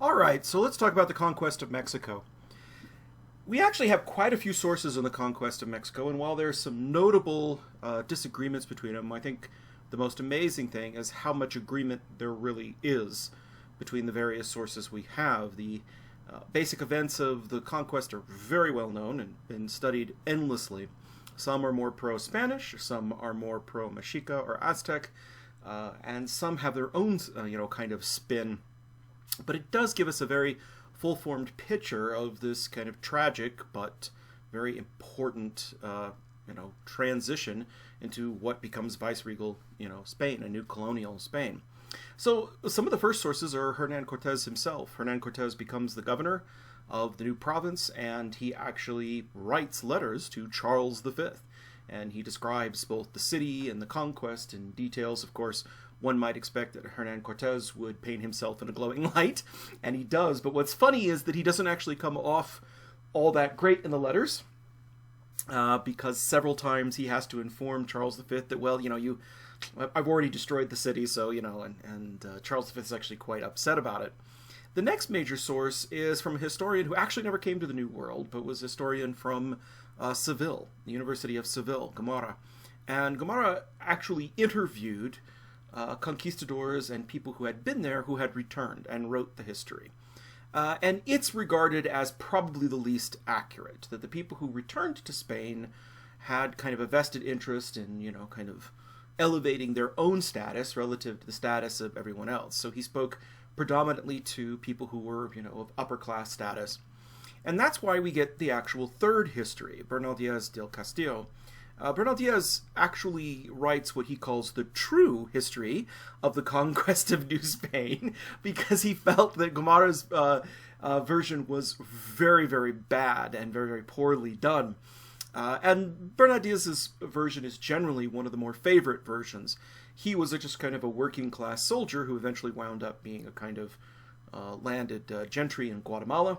All right, so let's talk about the conquest of Mexico. We actually have quite a few sources on the conquest of Mexico, and while there's some notable disagreements between them, I think the most amazing thing is how much agreement there really is between the various sources we have. The basic events of the conquest are very well known and been studied endlessly. Some are more pro-Spanish, some are more pro-Mexica or Aztec, and some have their own, kind of spin. But it does give us a very full-formed picture of this kind of tragic but very important, transition into what becomes viceregal, Spain, a new colonial Spain. So some of the first sources are Hernan Cortes himself. Hernan Cortes becomes the governor of the new province, and he actually writes letters to Charles V. And he describes both the city and the conquest in details. Of course, one might expect that Hernan Cortes would paint himself in a glowing light, and he does. But what's funny is that he doesn't actually come off all that great in the letters, because several times he has to inform Charles V that, well, I've already destroyed the city, so, and Charles V is actually quite upset about it. The next major source is from a historian who actually never came to the New World, but was a historian from Seville, the University of Seville, Gomara. And Gomara actually interviewed conquistadors and people who had been there who had returned and wrote the history. And it's regarded as probably the least accurate, that the people who returned to Spain had kind of a vested interest in, kind of elevating their own status relative to the status of everyone else. So he spoke predominantly to people who were, of upper class status. And that's why we get the actual third history, Bernal Diaz del Castillo. Bernal Diaz actually writes what he calls the true history of the conquest of New Spain, because he felt that Gomara's version was very, very bad and very, very poorly done. And Bernal Diaz's version is generally one of the more favorite versions. He was just kind of a working class soldier who eventually wound up being a kind of landed gentry in Guatemala.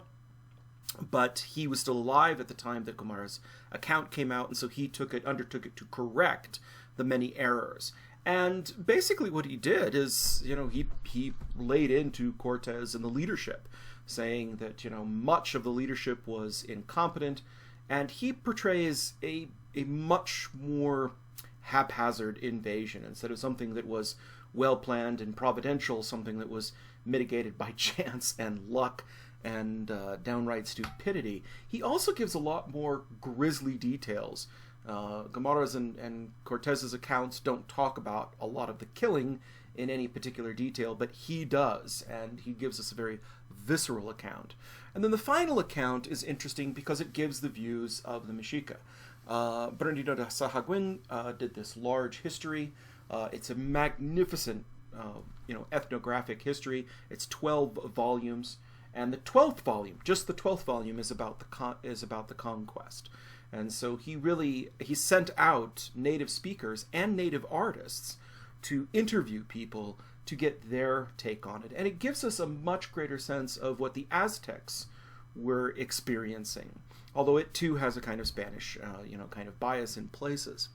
But he was still alive at the time that Gomara's account came out, and so he undertook it to correct the many errors. And basically what he did is, he laid into Cortes and the leadership, saying that, much of the leadership was incompetent, and he portrays a much more haphazard invasion instead of something that was well-planned and providential, something that was mitigated by chance and luck and downright stupidity. He also gives a lot more grisly details. Gomara's and Cortez's accounts don't talk about a lot of the killing in any particular detail, but he does, and he gives us a very visceral account. And then the final account is interesting because it gives the views of the Mexica. Bernardino de Sahagún did this large history. It's a magnificent, ethnographic history. It's 12 volumes. And the 12th volume, just the 12th volume, is about the conquest. And so he sent out native speakers and native artists to interview people to get their take on it. And it gives us a much greater sense of what the Aztecs were experiencing, although it too has a kind of Spanish, kind of bias in places.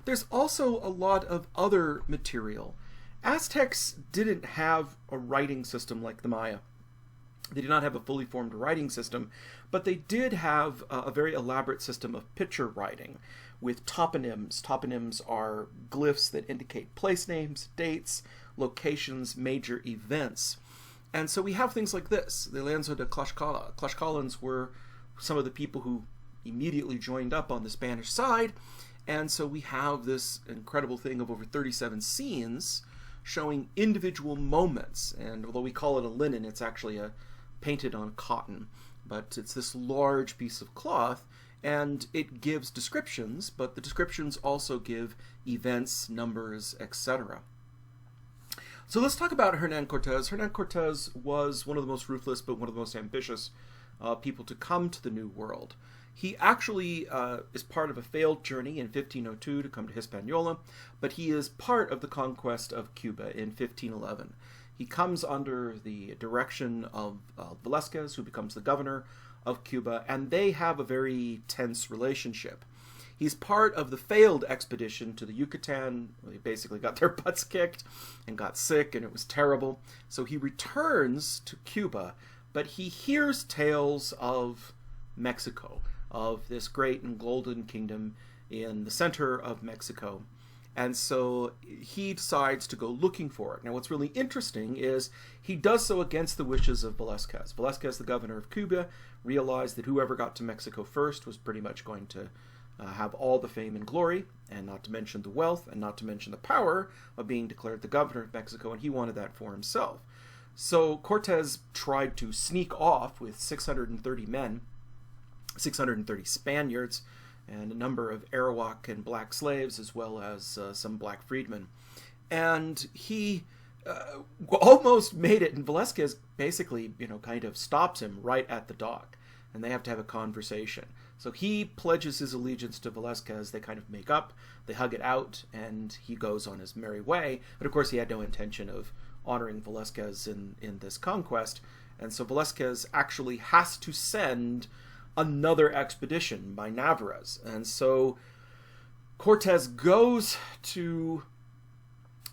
There's also a lot of other material. Aztecs didn't have a writing system like the Maya. They did not have a fully formed writing system, but they did have a very elaborate system of picture writing with toponyms. Toponyms are glyphs that indicate place names, dates, locations, major events. And so we have things like this, the Lienzo de Klashkala. Klashkalans were some of the people who immediately joined up on the Spanish side, and so we have this incredible thing of over 37 scenes showing individual moments. And although we call it a linen, it's actually painted on cotton, but it's this large piece of cloth, and it gives descriptions, but the descriptions also give events, numbers, etc. So let's talk about Hernan Cortes. Hernan Cortes was one of the most ruthless, but one of the most ambitious people to come to the New World. He actually is part of a failed journey in 1502 to come to Hispaniola, but he is part of the conquest of Cuba in 1511. He comes under the direction of Velázquez, who becomes the governor of Cuba, and they have a very tense relationship. He's part of the failed expedition to the Yucatan. They basically got their butts kicked and got sick, and it was terrible. So he returns to Cuba, but he hears tales of Mexico, of this great and golden kingdom in the center of Mexico. And so he decides to go looking for it. Now, what's really interesting is he does so against the wishes of Velazquez. Velazquez, the governor of Cuba, realized that whoever got to Mexico first was pretty much going to have all the fame and glory, and not to mention the wealth, and not to mention the power of being declared the governor of Mexico, and he wanted that for himself. So Cortes tried to sneak off with 630 men, 630 Spaniards, and a number of Arawak and black slaves, as well as some black freedmen. And he almost made it, and Velazquez basically, kind of stops him right at the dock, and they have to have a conversation. So he pledges his allegiance to Velazquez, they kind of make up, they hug it out, and he goes on his merry way. But of course he had no intention of honoring Velazquez in this conquest, and so Velazquez actually has to send another expedition by Narvaez. And so Cortes goes to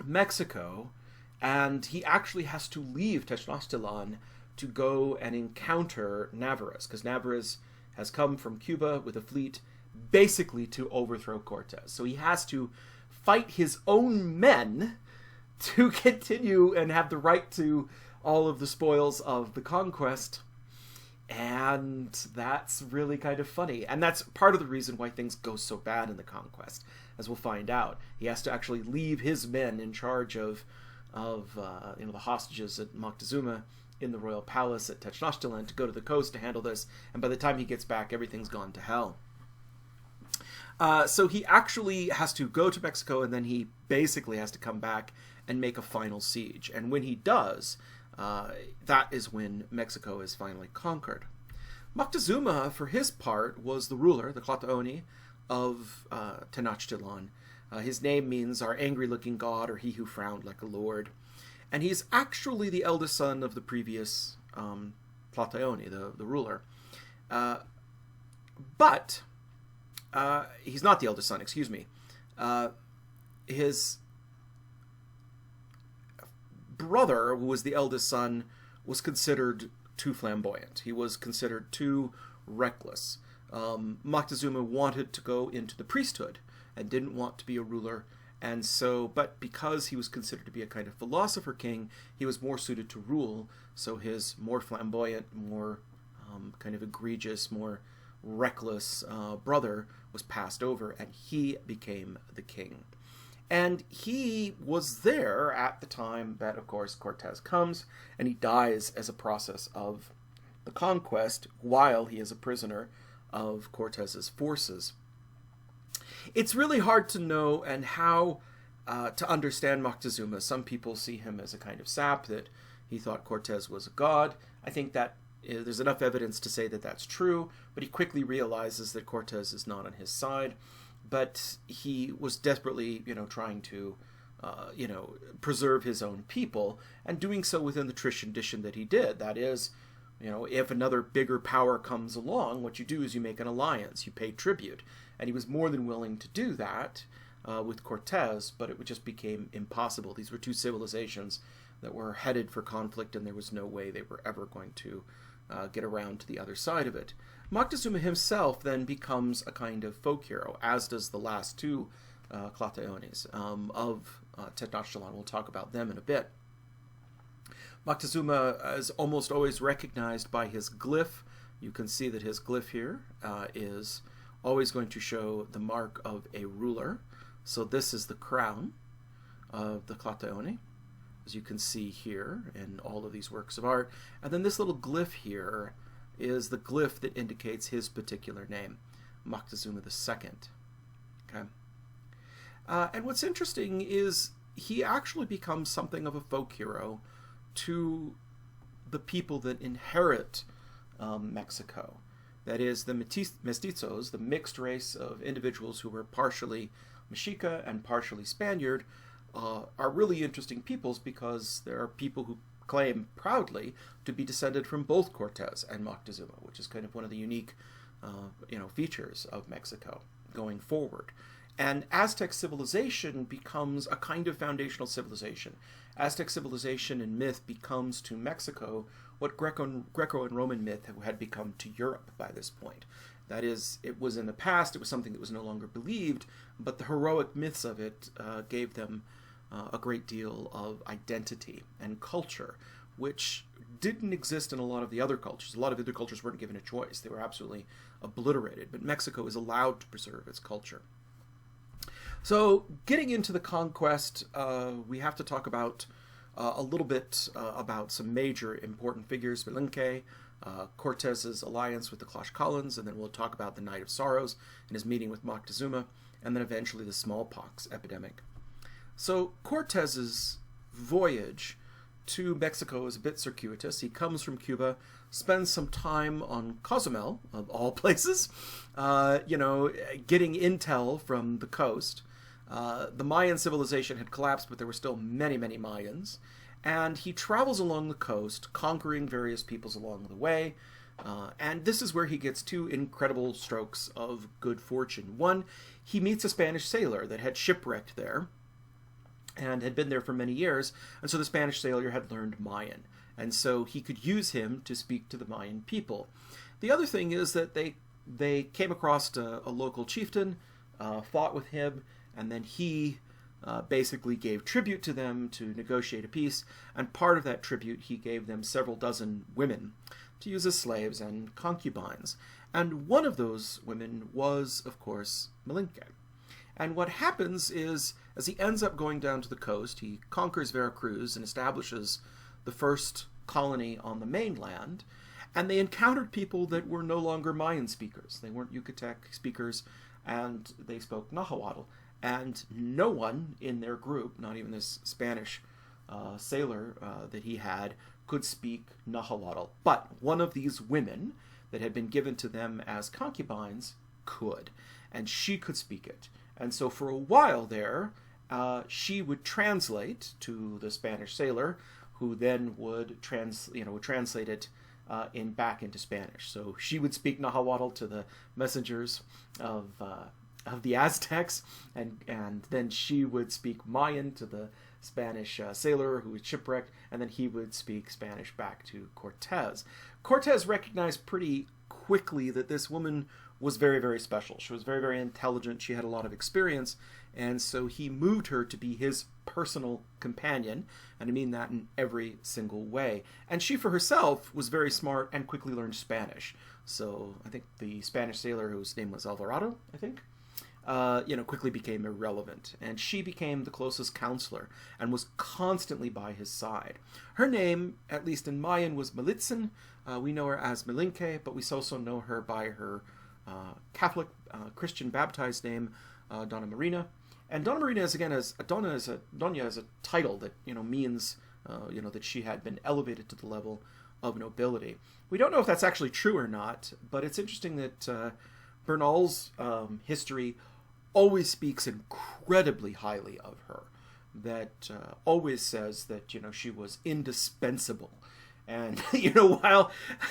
Mexico, and he actually has to leave Tenochtitlan to go and encounter Narvaez, because Narvaez has come from Cuba with a fleet basically to overthrow Cortes. So he has to fight his own men to continue and have the right to all of the spoils of the conquest. And that's really kind of funny. And that's part of the reason why things go so bad in the conquest, as we'll find out. He has to actually leave his men in charge of the hostages at Moctezuma in the royal palace at Tenochtitlan to go to the coast to handle this. And by the time he gets back, everything's gone to hell. So he actually has to go to Mexico, and then he basically has to come back and make a final siege. And when he does, that is when Mexico is finally conquered. Moctezuma, for his part, was the ruler, the Tlatoani, of Tenochtitlan. His name means our angry-looking god, or he who frowned like a lord. And he's actually the eldest son of the previous Tlatoani, the ruler. But he's not the eldest son, excuse me. His brother, who was the eldest son, was considered too flamboyant. He was considered too reckless. Moctezuma wanted to go into the priesthood and didn't want to be a ruler, and so, but because he was considered to be a kind of philosopher king, he was more suited to rule. So his more flamboyant, more kind of egregious, more reckless brother was passed over, and he became the king. And he was there at the time that, of course, Cortes comes, and he dies as a process of the conquest while he is a prisoner of Cortez's forces. It's really hard to know and how to understand Moctezuma. Some people see him as a kind of sap, that he thought Cortes was a god. I think that there's enough evidence to say that that's true, but he quickly realizes that Cortes is not on his side. But he was desperately, trying to, preserve his own people, and doing so within the tradition that he did. That is, if another bigger power comes along, what you do is you make an alliance, you pay tribute. And he was more than willing to do that with Cortes, but it just became impossible. These were two civilizations that were headed for conflict, and there was no way they were ever going to get around to the other side of it. Moctezuma himself then becomes a kind of folk hero, as does the last two Tlatoanis of Tenochtitlan. We'll talk about them in a bit. Moctezuma is almost always recognized by his glyph. You can see that his glyph here is always going to show the mark of a ruler. So this is the crown of the Tlatoani, as you can see here in all of these works of art. And then this little glyph here is the glyph that indicates his particular name, Moctezuma II. Okay. And what's interesting is he actually becomes something of a folk hero to the people that inherit Mexico. That is, the mestizos, the mixed race of individuals who were partially Mexica and partially Spaniard, are really interesting peoples, because there are people who claim proudly to be descended from both Cortes and Moctezuma, which is kind of one of the unique features of Mexico. going forward. And Aztec civilization becomes a kind of foundational civilization. Aztec civilization and myth becomes to Mexico what Greco and Roman myth had become to Europe by this point. That is, it was in the past, it was something that was no longer believed, but the heroic myths of it gave them a great deal of identity and culture, which didn't exist in a lot of the other cultures. A lot of other cultures weren't given a choice. They were absolutely obliterated, but Mexico is allowed to preserve its culture. So, getting into the conquest, we have to talk about a little bit about some major important figures. Palenque, Cortez's alliance with the Klashkalans, and then we'll talk about the Night of Sorrows and his meeting with Moctezuma, and then eventually the smallpox epidemic. So, Cortez's voyage to Mexico is a bit circuitous. He comes from Cuba, spends some time on Cozumel, of all places, getting intel from the coast. The Mayan civilization had collapsed, but there were still many, many Mayans. And he travels along the coast, conquering various peoples along the way. And this is where he gets two incredible strokes of good fortune. One, he meets a Spanish sailor that had shipwrecked there and had been there for many years. And so the Spanish sailor had learned Mayan. And so he could use him to speak to the Mayan people. The other thing is that they came across a local chieftain, fought with him, and then he basically gave tribute to them to negotiate a peace, and part of that tribute he gave them several dozen women to use as slaves and concubines. And one of those women was, of course, Palenque. And what happens is, as he ends up going down to the coast, he conquers Veracruz and establishes the first colony on the mainland, and they encountered people that were no longer Mayan speakers. They weren't Yucatec speakers, and they spoke Nahuatl. And no one in their group, not even this Spanish sailor that he had, could speak Nahuatl. But one of these women that had been given to them as concubines could, and she could speak it. And so for a while there, she would translate to the Spanish sailor, who then would translate it back into Spanish. So she would speak Nahuatl to the messengers of the Aztecs, and then she would speak Mayan to the Spanish sailor who was shipwrecked, and then he would speak Spanish back to Cortez. Cortez recognized pretty quickly that this woman was very, very special. She was very, very intelligent. She had a lot of experience, and so he moved her to be his personal companion, and I mean that in every single way. And she, for herself, was very smart and quickly learned Spanish. So I think the Spanish sailor, whose name was Alvarado, I think, quickly became irrelevant, and she became the closest counselor and was constantly by his side. Her name, at least in Mayan, was Malitzin. We know her as Palenque, but we also know her by her Catholic Christian baptized name, Donna Marina. And Donna Marina is again Doña is a title that means that she had been elevated to the level of nobility. We don't know if that's actually true or not, but it's interesting that Bernal's history always speaks incredibly highly of her. That always says that she was indispensable. And, while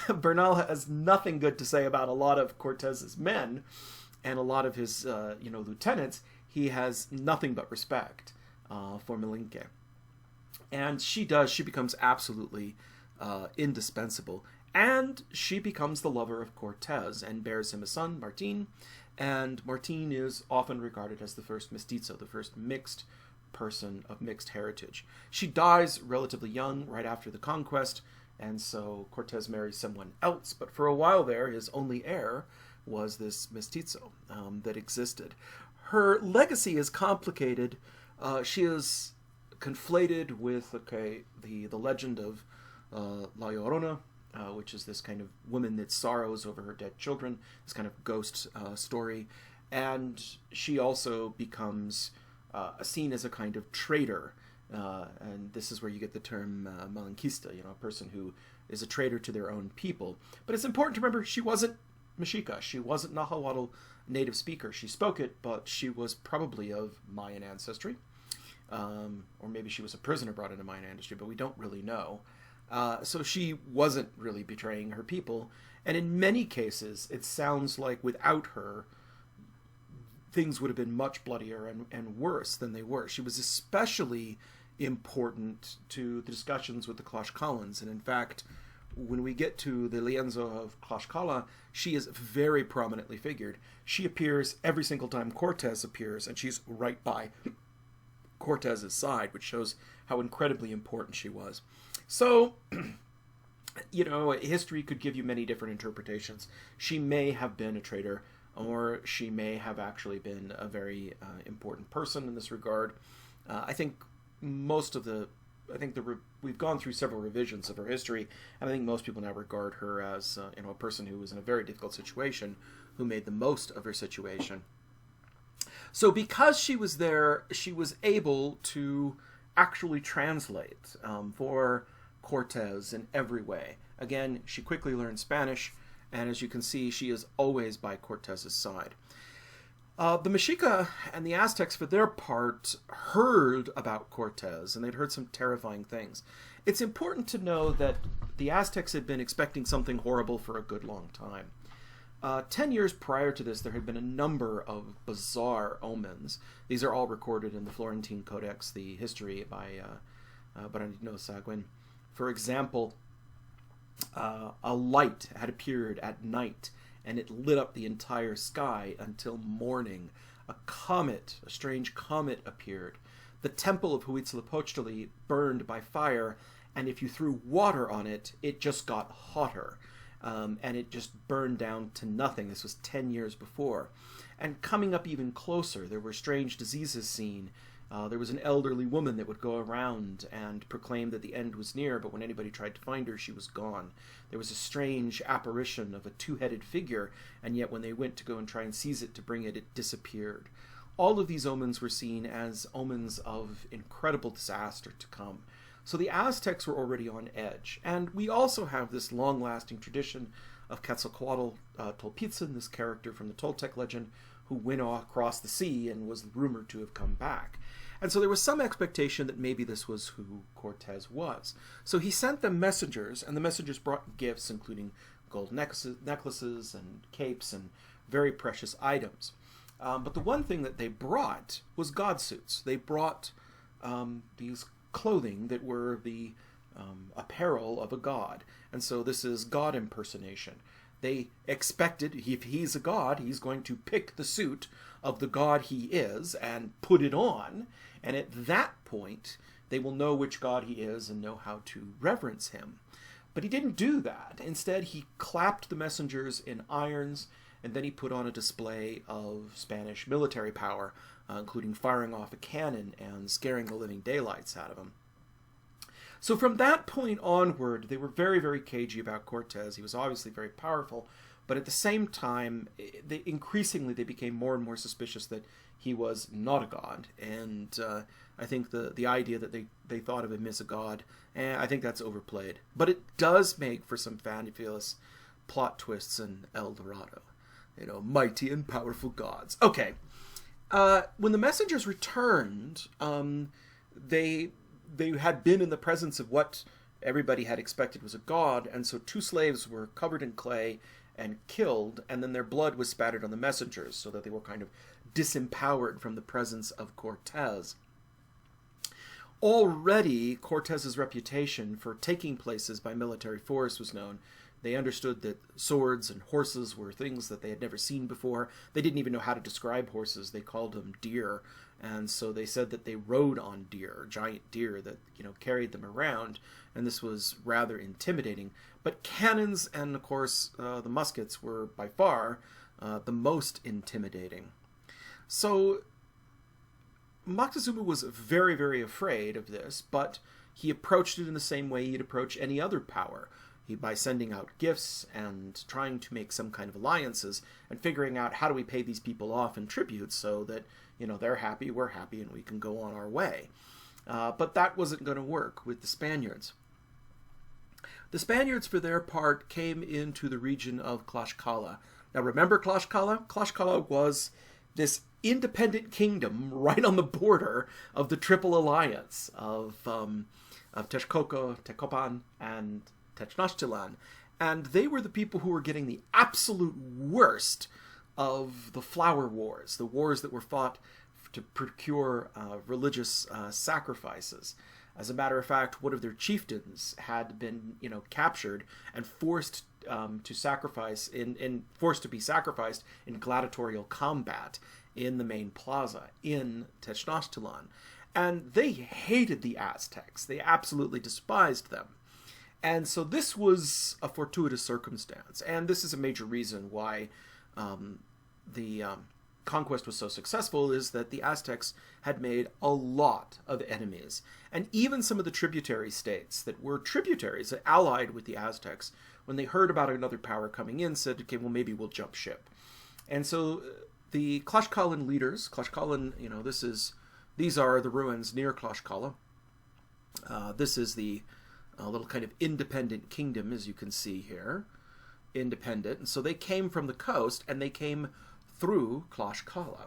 Bernal has nothing good to say about a lot of Cortez's men and a lot of his, lieutenants, he has nothing but respect for Palenque. And she becomes absolutely indispensable. And she becomes the lover of Cortez and bears him a son, Martin. And Martin is often regarded as the first mestizo, the first mixed person of mixed heritage. She dies relatively young, right after the conquest, and so Cortez marries someone else. But for a while there, his only heir was this mestizo that existed. Her legacy is complicated. She is conflated with the legend of La Llorona, which is this kind of woman that sorrows over her dead children, this kind of ghost story. And she also becomes seen as a kind of traitor. And this is where you get the term malinquista, a person who is a traitor to their own people. But it's important to remember she wasn't Mexica. She wasn't Nahuatl native speaker. She spoke it, but she was probably of Mayan ancestry. Or maybe she was a prisoner brought into Mayan ancestry, but we don't really know. So she wasn't really betraying her people. And in many cases, it sounds like without her, things would have been much bloodier and worse than they were. She was especially important to the discussions with the Klashkalans, and in fact, when we get to the Lienzo of Klashkala, she is very prominently figured. She appears every single time Cortes appears, and she's right by Cortez's side, which shows how incredibly important she was. So, you know, history could give you many different interpretations. She may have been a traitor, or she may have actually been a very important person in this regard. I think we've gone through several revisions of her history, and I think most people now regard her as you know, a person who was in a very difficult situation, who made the most of her situation. So because she was there, she was able to actually translate for Cortez in every way. Again, she quickly learned Spanish, and as you can see, she is always by Cortez's side. The Mexica and the Aztecs, for their part, heard about Cortez, and they'd heard some terrifying things. It's important to know that the Aztecs had been expecting something horrible for a good long time. 10 years prior to this, there had been a number of bizarre omens. These are all recorded in the Florentine Codex, the history by Bernardino Sahagún. For example, a light had appeared at night, and it lit up the entire sky until morning. A strange comet appeared. The temple of Huitzilopochtli burned by fire, and if you threw water on it, it just got hotter. And it just burned down to nothing. This was 10 years before. And coming up even closer, there were strange diseases seen. There was an elderly woman that would go around and proclaim that the end was near, but when anybody tried to find her, she was gone. There was a strange apparition of a two-headed figure, and yet when they went to go and try and seize it to bring it, it disappeared. All of these omens were seen as omens of incredible disaster to come. So the Aztecs were already on edge. And we also have this long-lasting tradition of Quetzalcoatl Tolpitzin, this character from the Toltec legend, who went across the sea and was rumored to have come back. And so there was some expectation that maybe this was who Cortez was. So he sent them messengers, and the messengers brought gifts, including gold necklaces and capes and very precious items. But the one thing that they brought was god suits. They brought these clothing that were the apparel of a god. And so this is god impersonation. They expected, if he's a god, he's going to pick the suit of the god he is and put it on, and at that point, they will know which god he is and know how to reverence him. But he didn't do that. Instead, he clapped the messengers in irons, and then he put on a display of Spanish military power, including firing off a cannon and scaring the living daylights out of them. So from that point onward, they were very, very cagey about Cortez. He was obviously very powerful, but at the same time, increasingly they became more and more suspicious that he was not a god. And I think the idea that they thought of him as a god, I think that's overplayed. But it does make for some fabulous plot twists in El Dorado. You know, mighty and powerful gods. Okay. When the messengers returned, they had been in the presence of what everybody had expected was a god, and so 2 slaves were covered in clay and killed, and then their blood was spattered on the messengers, so that they were kind of disempowered from the presence of Cortez. Already, Cortez's reputation for taking places by military force was known. They understood that swords and horses were things that they had never seen before. They didn't even know how to describe horses. They called them deer. And so they said that they rode on deer, giant deer that, carried them around. And this was rather intimidating. But cannons and, of course, the muskets were by far the most intimidating. So Moctezuma was very, very afraid of this, but he approached it in the same way he'd approach any other power. By sending out gifts and trying to make some kind of alliances and figuring out how do we pay these people off in tribute so that, they're happy, we're happy, and we can go on our way. But that wasn't going to work with the Spaniards. The Spaniards, for their part, came into the region of Klashkala. Now, remember Klashkala? Klashkala was this independent kingdom right on the border of the Triple Alliance of Texcoco, Teccopan, and Tenochtitlan, and they were the people who were getting the absolute worst of the flower wars, the wars that were fought to procure religious sacrifices. As a matter of fact, one of their chieftains had been, captured and forced to sacrifice forced to be sacrificed in gladiatorial combat in the main plaza in Tenochtitlan. And they hated the Aztecs. They absolutely despised them. And so this was a fortuitous circumstance. And this is a major reason why the conquest was so successful, is that the Aztecs had made a lot of enemies. And even some of the tributary states that were tributaries, that allied with the Aztecs, when they heard about another power coming in, said, okay, well, maybe we'll jump ship. And so the Klashkalan leaders, these are the ruins near Klashkala. This is the little kind of independent kingdom, as you can see here. Independent. And so they came from the coast, and they came through Klashkala.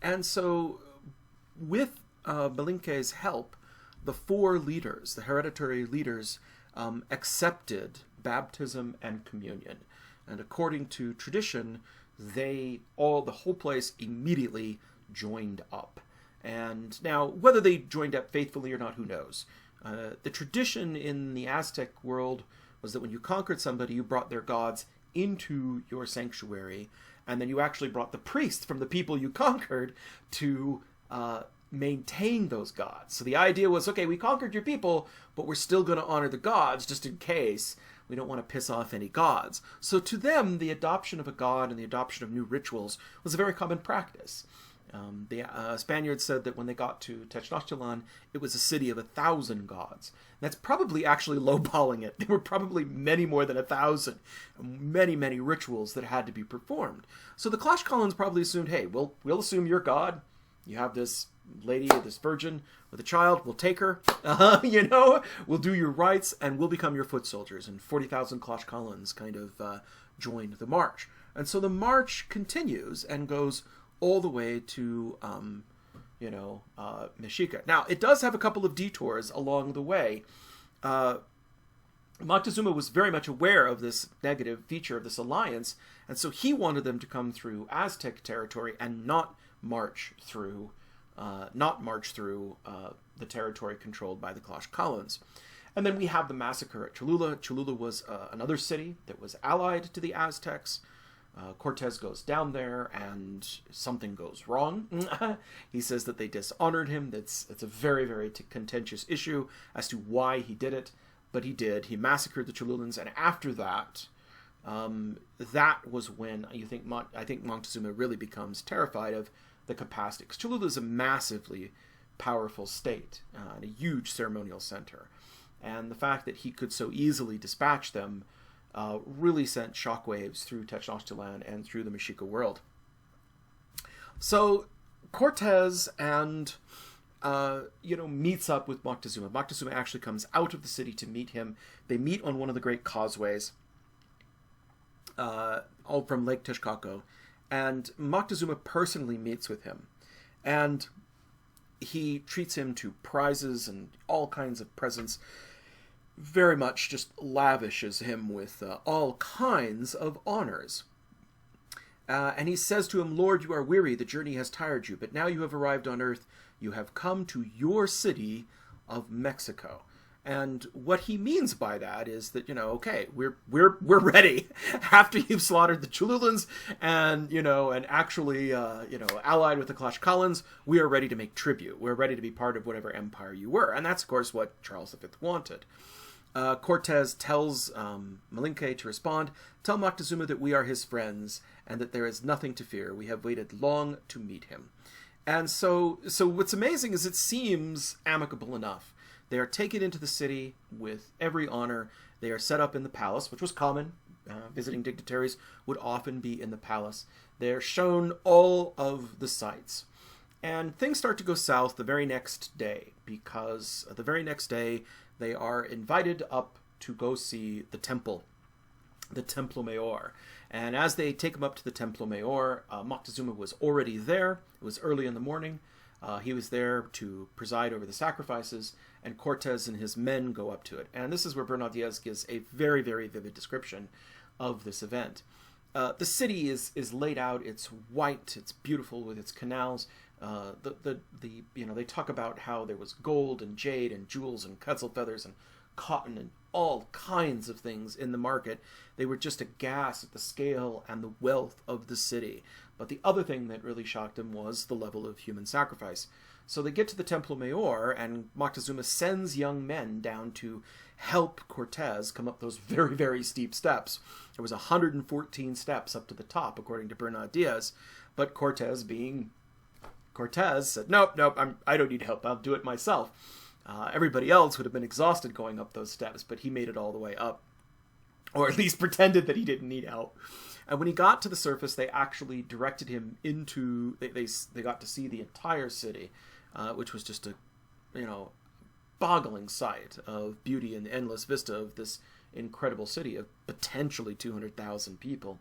And so with Malinke's help, the four leaders, the hereditary leaders, accepted baptism and communion. And according to tradition, the whole place immediately joined up. And now, whether they joined up faithfully or not, who knows? The tradition in the Aztec world was that when you conquered somebody, you brought their gods into your sanctuary, and then you actually brought the priests from the people you conquered to maintain those gods. So the idea was, okay, we conquered your people, but we're still going to honor the gods just in case. We don't want to piss off any gods. So to them, the adoption of a god and the adoption of new rituals was a very common practice. The Spaniards said that when they got to Tenochtitlan, it was a city of 1,000 gods. That's probably actually lowballing it. There were probably many more than 1,000, many, many rituals that had to be performed. So the Klashkalans probably assumed, hey, we'll assume you're God. You have this lady, this virgin with a child. We'll take her. We'll do your rites, and we'll become your foot soldiers. And 40,000 Klashkalans kind of joined the march. And so the march continues and goes all the way to, Mexica. Now, it does have a couple of detours along the way. Moctezuma was very much aware of this negative feature of this alliance, and so he wanted them to come through Aztec territory and not march through the territory controlled by the Klashkalans. And then we have the massacre at Cholula. Cholula was another city that was allied to the Aztecs. Cortez goes down there, and something goes wrong. He says that they dishonored him. It's a very, very contentious issue as to why he did it, but he did. He massacred the Cholulans, and after that, that was when I think Moctezuma really becomes terrified of the capacity. Because Cholula is a massively powerful state and a huge ceremonial center, and the fact that he could so easily dispatch them really sent shockwaves through Tenochtitlan and through the Mexica world. So Cortez meets up with Moctezuma. Moctezuma actually comes out of the city to meet him. They meet on one of the great causeways, all from Lake Texcoco, and Moctezuma personally meets with him, and he treats him to prizes and all kinds of presents. Very much just lavishes him with all kinds of honors. And he says to him, Lord, you are weary, the journey has tired you, but now you have arrived on earth, you have come to your city of Mexico. And what he means by that is that, okay, we're ready. After you've slaughtered the Cholulans and actually, allied with the Klashkalans, we are ready to make tribute. We're ready to be part of whatever empire you were. And that's, of course, what Charles V wanted. Cortez tells Malinke to respond, tell Moctezuma that we are his friends and that there is nothing to fear. We have waited long to meet him. And so what's amazing is it seems amicable enough. They are taken into the city with every honor. They are set up in the palace, which was common. Visiting dignitaries would often be in the palace. They're shown all of the sights. And things start to go south the very next day, because the very next day they are invited up to go see the temple, the Templo Mayor. And as they take him up to the Templo Mayor, Moctezuma was already there. It was early in the morning. He was there to preside over the sacrifices, and Cortez and his men go up to it. And this is where Bernal Diaz gives a very, very vivid description of this event. The city is laid out. It's white. It's beautiful with its canals. They talk about how there was gold and jade and jewels and quetzal feathers and cotton and all kinds of things in the market. They were just aghast at the scale and the wealth of the city. But the other thing that really shocked them was the level of human sacrifice. So they get to the Templo Mayor, and Moctezuma sends young men down to help Cortez come up those very, very steep steps. There was 114 steps up to the top, according to Bernal Diaz. But Cortez, being Cortez, said, nope, I don't need help. I'll do it myself. Everybody else would have been exhausted going up those steps, but he made it all the way up. Or at least pretended that he didn't need help. And when he got to the surface, they actually directed him into... They got to see the entire city, which was just a, boggling sight of beauty and endless vista of this incredible city of potentially 200,000 people.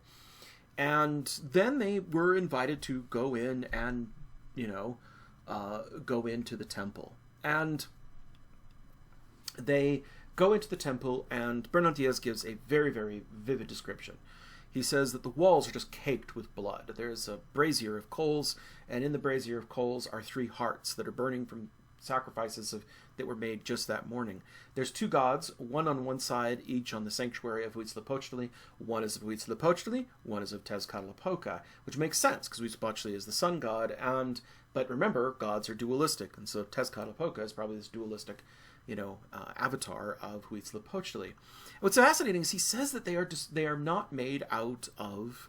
And then they were invited to go in and, go into the temple. And they go into the temple, and Bernal Diaz gives a very, very vivid description. He says that the walls are just caked with blood. There's a brazier of coals, and in the brazier of coals are 3 hearts that are burning from sacrifices that were made just that morning. There's 2 gods, one on one side, each on the sanctuary of Huitzilopochtli. One is of Huitzilopochtli, one is of Tezcatlipoca, which makes sense, because Huitzilopochtli is the sun god, but remember, gods are dualistic, and so Tezcatlipoca is probably this dualistic avatar of Huitzilopochtli. What's fascinating is he says that they are not made out of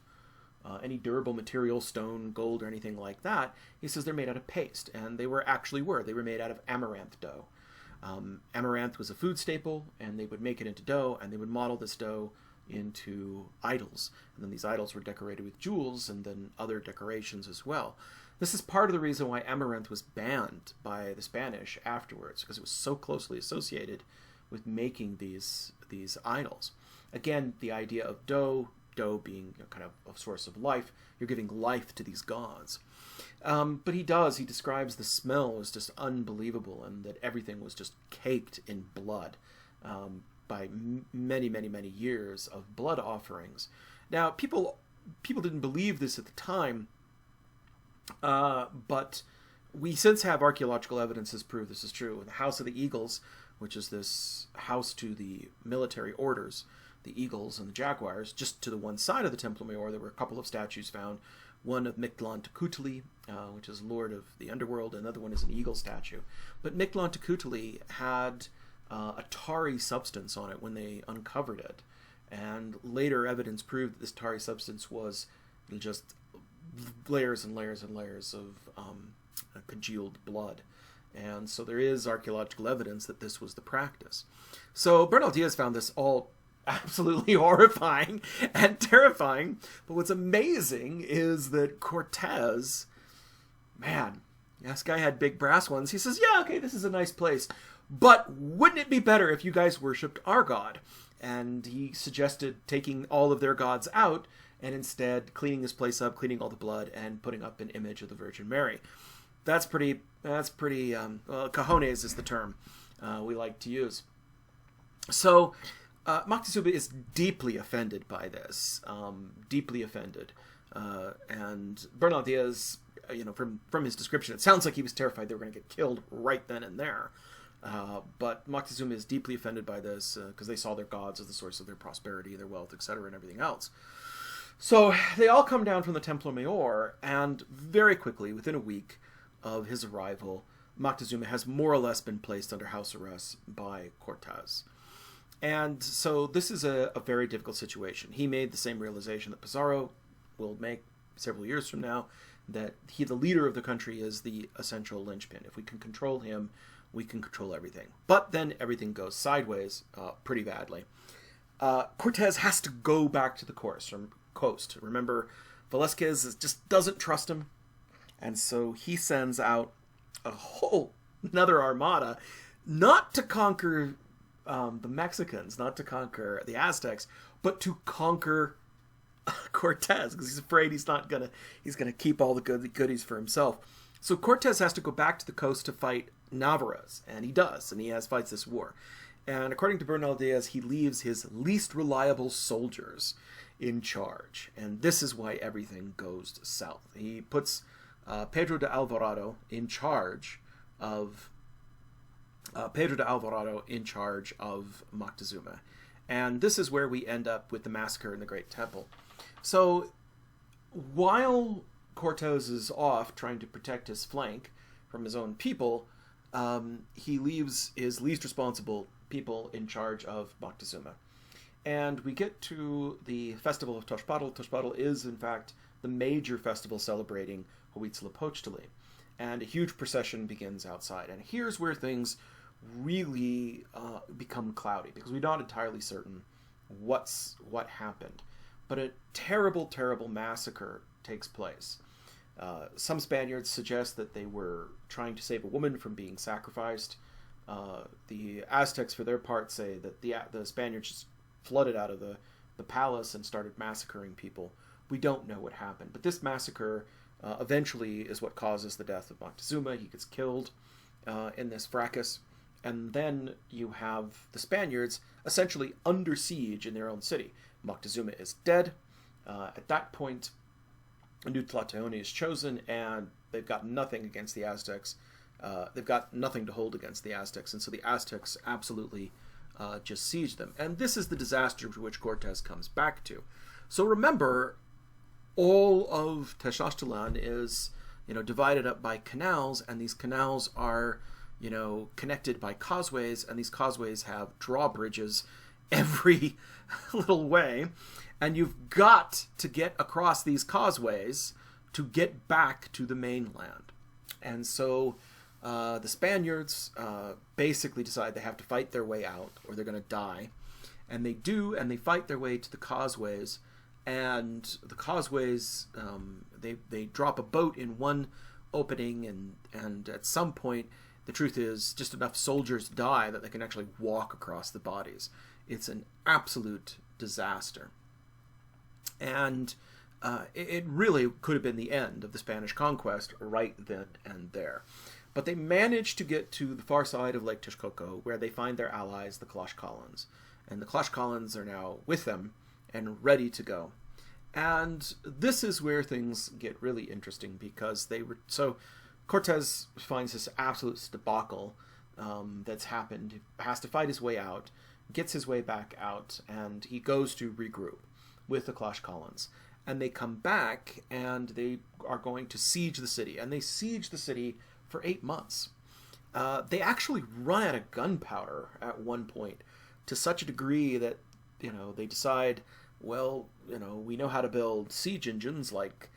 any durable material, stone, gold, or anything like that. He says they're made out of paste, and they were made out of amaranth dough. Amaranth was a food staple, and they would make it into dough, and they would model this dough into idols. And then these idols were decorated with jewels and then other decorations as well. This is part of the reason why amaranth was banned by the Spanish afterwards, because it was so closely associated with making these idols. Again, the idea of dough being kind of a source of life. You're giving life to these gods. But he describes the smell was just unbelievable, and that everything was just caked in blood by many, many, many years of blood offerings. Now, people didn't believe this at the time, but we since have archaeological evidences prove this is true. The House of the Eagles, which is this house to the military orders, the eagles and the jaguars, just to the one side of the Templo Mayor, there were a couple of statues found. One of Mictlantecuhtli, which is lord of the underworld, and another one is an eagle statue. But Mictlantecuhtli had a tarry substance on it when they uncovered it. And later evidence proved that this tarry substance was just layers and layers and layers of congealed blood. And so there is archaeological evidence that this was the practice. So Bernal Diaz found this all absolutely horrifying and terrifying. But what's amazing is that Cortez, man, this guy had big brass ones. He says, yeah, okay, this is a nice place, but wouldn't it be better if you guys worshipped our god? And he suggested taking all of their gods out and instead cleaning this place up, cleaning all the blood, and putting up an image of the Virgin Mary. That's pretty, cojones is the term we like to use. So Moctezuma is deeply offended by this, deeply offended. And Bernal Diaz, from his description, it sounds like he was terrified they were going to get killed right then and there. But Moctezuma is deeply offended by this because they saw their gods as the source of their prosperity, their wealth, etc., and everything else. So they all come down from the Templo Mayor, and very quickly, within a week of his arrival, Moctezuma has more or less been placed under house arrest by Cortez. And so this is a very difficult situation. He made the same realization that Pizarro will make several years from now, that the leader of the country is the essential linchpin. If we can control him, we can control everything. But then everything goes sideways pretty badly. Cortez has to go back to the coast. Remember, Velasquez just doesn't trust him. And so he sends out another armada, not to conquer the Mexicans, not to conquer the Aztecs, but to conquer Cortez, because he's afraid he's gonna keep all the goodies for himself. So Cortez has to go back to the coast to fight Navarros, and he does, and he fights this war. And according to Bernal Diaz, he leaves his least reliable soldiers in charge. And this is why everything goes south. He puts Pedro de Alvarado in charge of Moctezuma. And this is where we end up with the massacre in the Great Temple. So while Cortez is off trying to protect his flank from his own people, he leaves his least responsible people in charge of Moctezuma. And we get to the festival of Toshpatl. Toshpatl is, in fact, the major festival celebrating Huitzilopochtli. And a huge procession begins outside. And here's where things really become cloudy, because we're not entirely certain what happened. But a terrible, terrible massacre takes place. Some Spaniards suggest that they were trying to save a woman from being sacrificed. The Aztecs, for their part, say that the Spaniards just flooded out of the palace and started massacring people. We don't know what happened. But this massacre eventually is what causes the death of Moctezuma. He gets killed in this fracas. And then you have the Spaniards essentially under siege in their own city. Moctezuma is dead. At that point, a new Tlatoani is chosen, and they've got nothing against the Aztecs. They've got nothing to hold against the Aztecs, and so the Aztecs absolutely just siege them. And this is the disaster to which Cortes comes back to. So remember, all of Tenochtitlan is, divided up by canals, and these canals are, connected by causeways, and these causeways have drawbridges every little way, and you've got to get across these causeways to get back to the mainland. And so the Spaniards basically decide they have to fight their way out or they're going to die. And they do, and they fight their way to the causeways. And the causeways, they drop a boat in one opening, and at some point, the truth is, just enough soldiers die that they can actually walk across the bodies. It's an absolute disaster. And it really could have been the end of the Spanish conquest right then and there. But they managed to get to the far side of Lake Texcoco, where they find their allies, the Klashkalans. And the Klashkalans are now with them and ready to go. And this is where things get really interesting, because so Cortez finds this absolute debacle that's happened. He has to fight his way out, gets his way back out, and he goes to regroup with the Klashkalans. And they come back, and they are going to siege the city. And they siege the city for 8 months. They actually run out of gunpowder at one point, to such a degree that, they decide, well, we know how to build siege engines like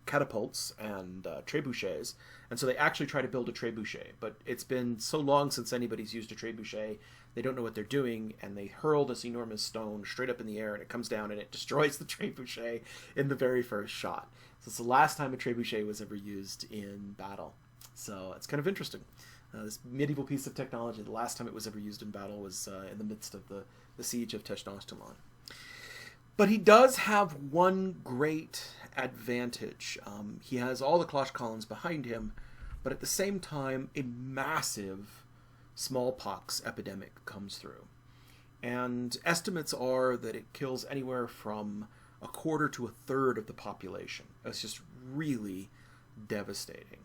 catapults and trebuchets, and so they actually try to build a trebuchet. But it's been so long since anybody's used a trebuchet, they don't know what they're doing, and they hurl this enormous stone straight up in the air, and it comes down and it destroys the trebuchet in the very first shot. So it's the last time a trebuchet was ever used in battle. So it's kind of interesting. This medieval piece of technology, the last time it was ever used in battle was in the midst of the siege of Tenochtitlan. But he does have one great advantage. He has all the Klashkalans behind him, but at the same time, a massive smallpox epidemic comes through. And estimates are that it kills anywhere from 1/4 to 1/3 of the population. It's just really devastating.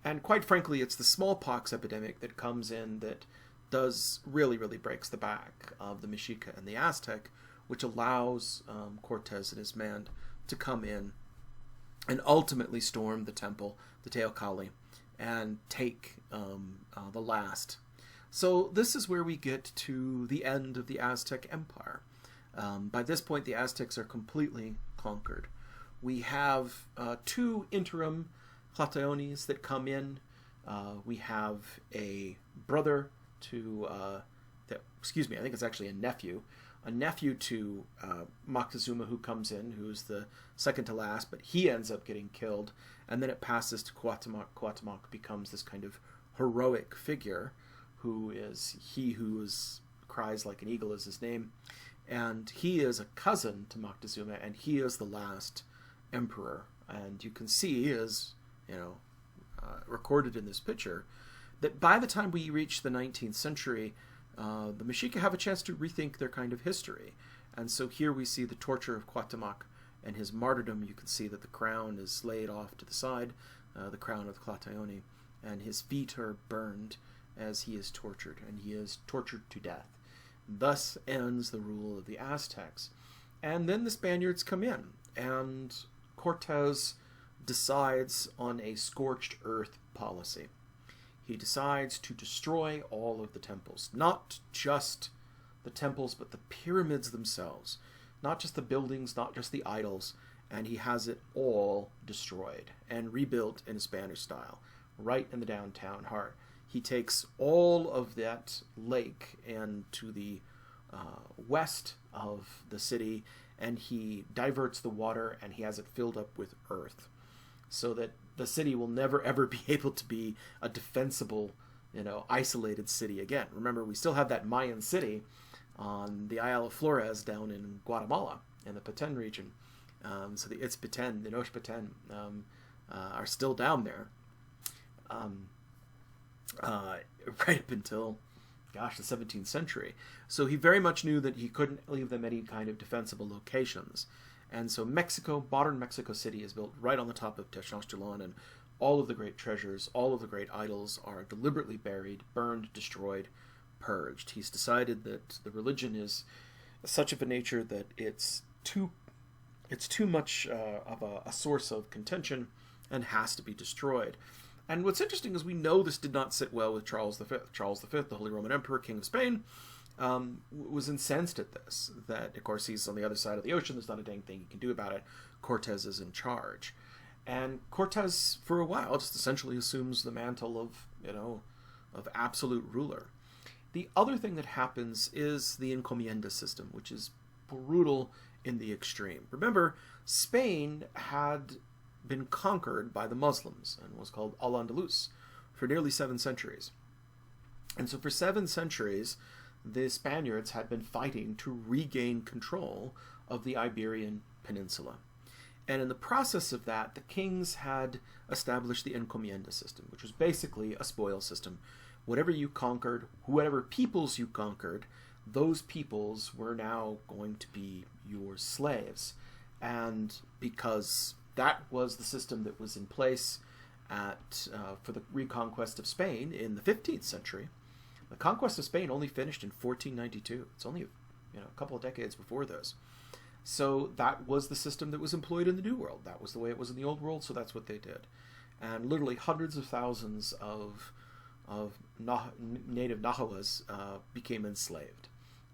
And quite frankly, it's the smallpox epidemic that comes in that does really breaks the back of the Mexica and the Aztec, which allows Cortez and his men to come in and ultimately storm the temple, the Teocalli, and take the last. So this is where we get to the end of the Aztec Empire. By this point, the Aztecs are completely conquered. We have 2 interim Tlatoanis that come in. We have a brother to, I think it's actually a nephew to Moctezuma who comes in, who's the second to last, but he ends up getting killed, and then it passes to Cuauhtémoc. Cuauhtémoc becomes this kind of heroic figure who cries like an eagle is his name, and he is a cousin to Moctezuma, and he is the last emperor. And you can see, as recorded in this picture, that by the time we reach the 19th century, the Mexica have a chance to rethink their kind of history. And so here we see the torture of Cuauhtémoc and his martyrdom. You can see that the crown is laid off to the side, the crown of the Tlatoani, and his feet are burned as he is tortured, and he is tortured to death. Thus ends the rule of the Aztecs. And then the Spaniards come in, and Cortes decides on a scorched earth policy. He decides to destroy all of the temples, not just the temples, but the pyramids themselves, not just the buildings, not just the idols, and he has it all destroyed and rebuilt in a Spanish style, right in the downtown heart. He takes all of that lake and to the west of the city, and he diverts the water, and he has it filled up with earth, so that the city will never ever be able to be a defensible, isolated city again. Remember, we still have that Mayan city on the Isle of Flores down in Guatemala, in the Petén region. So the Itzpetén, the Nochpetén, are still down there. Right up until, the 17th century. So he very much knew that he couldn't leave them any kind of defensible locations. And so Mexico, modern Mexico City, is built right on the top of Tenochtitlan, and all of the great treasures, all of the great idols are deliberately buried, burned, destroyed, purged. He's decided that the religion is such of a nature that it's too much of a source of contention and has to be destroyed. And what's interesting is we know this did not sit well with Charles V. Charles V, the Holy Roman Emperor, King of Spain, was incensed at this. That, of course, he's on the other side of the ocean. There's not a dang thing he can do about it. Cortez is in charge. And Cortez, for a while, just essentially assumes the mantle of absolute ruler. The other thing that happens is the encomienda system, which is brutal in the extreme. Remember, Spain had been conquered by the Muslims and was called Al-Andalus for nearly 7 centuries. And so for 7 centuries, the Spaniards had been fighting to regain control of the Iberian Peninsula. And in the process of that, the kings had established the encomienda system, which was basically a spoil system. Whatever you conquered, whatever peoples you conquered, those peoples were now going to be your slaves. And because that was the system that was in place for the reconquest of Spain in the 15th century, the conquest of Spain only finished in 1492. It's only a couple of decades before this. So that was the system that was employed in the New World. That was the way it was in the Old World, so that's what they did. And literally hundreds of thousands of native Nahuas became enslaved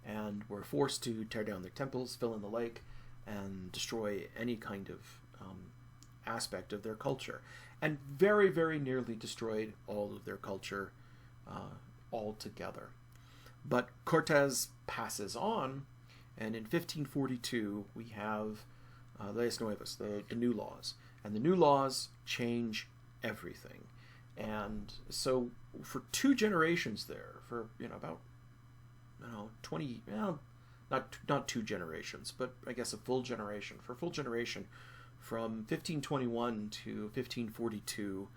and were forced to tear down their temples, fill in the lake, and destroy any kind of aspect of their culture. And very, very nearly destroyed all of their culture altogether. But Cortes passes on, and in 1542 we have Leyes Nuevas, the new laws. And the new laws change everything. And so for 2 generations there, for about 20, not 2 generations, but I guess a full generation. For a full generation, from 1521 to 1542,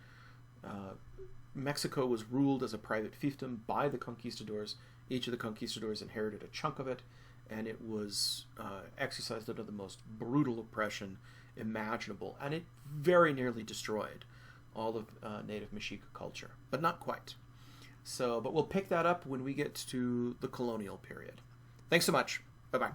Mexico was ruled as a private fiefdom by the conquistadors. Each of the conquistadors inherited a chunk of it, and it was exercised under the most brutal oppression imaginable, and it very nearly destroyed all of native Mexica culture, but not quite. But we'll pick that up when we get to the colonial period. Thanks so much. Bye-bye.